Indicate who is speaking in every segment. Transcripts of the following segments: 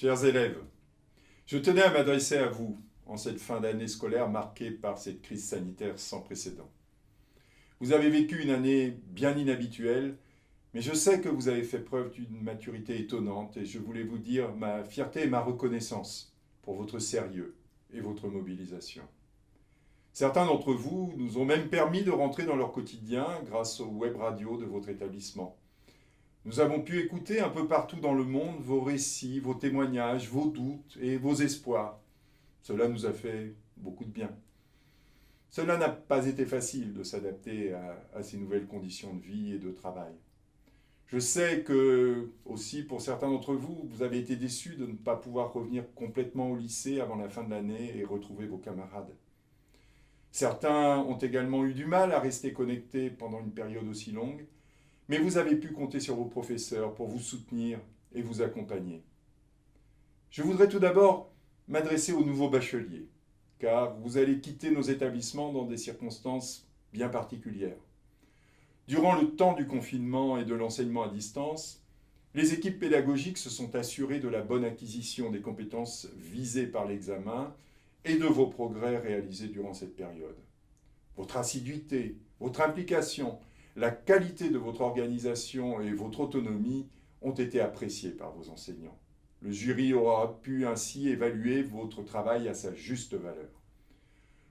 Speaker 1: Chers élèves, je tenais à m'adresser à vous en cette fin d'année scolaire marquée par cette crise sanitaire sans précédent. Vous avez vécu une année bien inhabituelle, mais je sais que vous avez fait preuve d'une maturité étonnante et je voulais vous dire ma fierté et ma reconnaissance pour votre sérieux et votre mobilisation. Certains d'entre vous nous ont même permis de rentrer dans leur quotidien grâce aux web radios de votre établissement. Nous avons pu écouter un peu partout dans le monde vos récits, vos témoignages, vos doutes et vos espoirs. Cela nous a fait beaucoup de bien. Cela n'a pas été facile de s'adapter à ces nouvelles conditions de vie et de travail. Je sais que, aussi, pour certains d'entre vous, vous avez été déçus de ne pas pouvoir revenir complètement au lycée avant la fin de l'année et retrouver vos camarades. Certains ont également eu du mal à rester connectés pendant une période aussi longue, mais vous avez pu compter sur vos professeurs pour vous soutenir et vous accompagner. Je voudrais tout d'abord m'adresser aux nouveaux bacheliers, car vous allez quitter nos établissements dans des circonstances bien particulières. Durant le temps du confinement et de l'enseignement à distance, les équipes pédagogiques se sont assurées de la bonne acquisition des compétences visées par l'examen et de vos progrès réalisés durant cette période. Votre assiduité, votre implication, la qualité de votre organisation et votre autonomie ont été appréciées par vos enseignants. Le jury aura pu ainsi évaluer votre travail à sa juste valeur.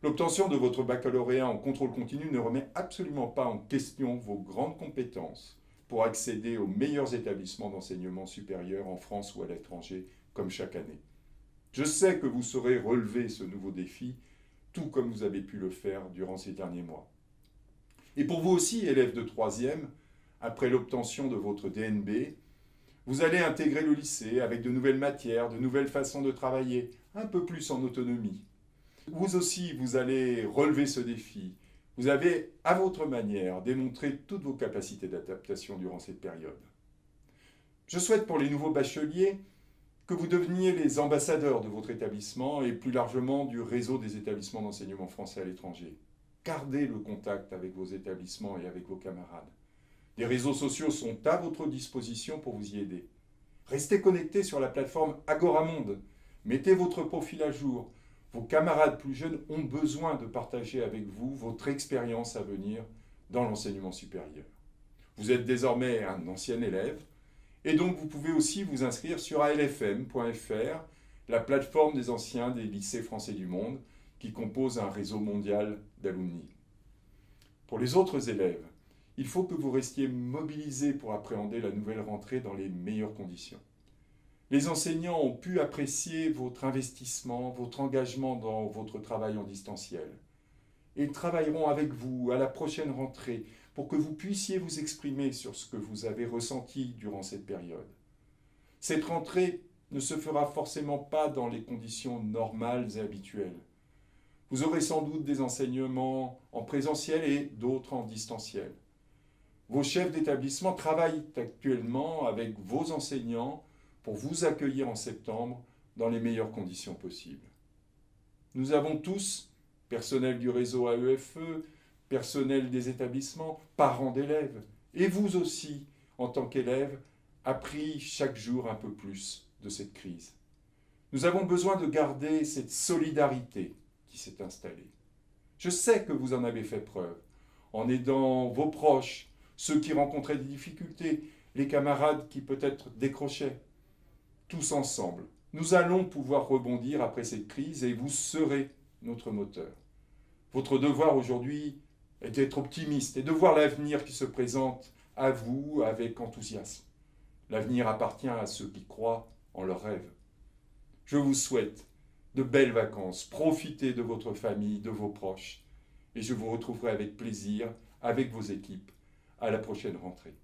Speaker 1: L'obtention de votre baccalauréat en contrôle continu ne remet absolument pas en question vos grandes compétences pour accéder aux meilleurs établissements d'enseignement supérieur en France ou à l'étranger, comme chaque année. Je sais que vous saurez relever ce nouveau défi, tout comme vous avez pu le faire durant ces derniers mois. Et pour vous aussi, élèves de 3e, après l'obtention de votre DNB, vous allez intégrer le lycée avec de nouvelles matières, de nouvelles façons de travailler, un peu plus en autonomie. Vous aussi, vous allez relever ce défi. Vous avez, à votre manière, démontré toutes vos capacités d'adaptation durant cette période. Je souhaite pour les nouveaux bacheliers que vous deveniez les ambassadeurs de votre établissement et plus largement du réseau des établissements d'enseignement français à l'étranger. Gardez le contact avec vos établissements et avec vos camarades. Les réseaux sociaux sont à votre disposition pour vous y aider. Restez connectés sur la plateforme Agoramonde. Mettez votre profil à jour. Vos camarades plus jeunes ont besoin de partager avec vous votre expérience à venir dans l'enseignement supérieur. Vous êtes désormais un ancien élève et donc vous pouvez aussi vous inscrire sur alfm.fr, la plateforme des anciens des lycées français du monde, qui compose un réseau mondial d'alumni. Pour les autres élèves, il faut que vous restiez mobilisés pour appréhender la nouvelle rentrée dans les meilleures conditions. Les enseignants ont pu apprécier votre investissement, votre engagement dans votre travail en distanciel. Et ils travailleront avec vous à la prochaine rentrée pour que vous puissiez vous exprimer sur ce que vous avez ressenti durant cette période. Cette rentrée ne se fera forcément pas dans les conditions normales et habituelles. Vous aurez sans doute des enseignements en présentiel et d'autres en distanciel. Vos chefs d'établissement travaillent actuellement avec vos enseignants pour vous accueillir en septembre dans les meilleures conditions possibles. Nous avons tous, personnel du réseau AEFE, personnel des établissements, parents d'élèves, et vous aussi, en tant qu'élèves, appris chaque jour un peu plus de cette crise. Nous avons besoin de garder cette solidarité qui s'est installée. Je sais que vous en avez fait preuve, en aidant vos proches, ceux qui rencontraient des difficultés, les camarades qui peut-être décrochaient. Tous ensemble, nous allons pouvoir rebondir après cette crise et vous serez notre moteur. Votre devoir aujourd'hui est d'être optimiste et de voir l'avenir qui se présente à vous avec enthousiasme. L'avenir appartient à ceux qui croient en leurs rêves. Je vous souhaite de belles vacances, profitez de votre famille, de vos proches, et je vous retrouverai avec plaisir, avec vos équipes, à la prochaine rentrée.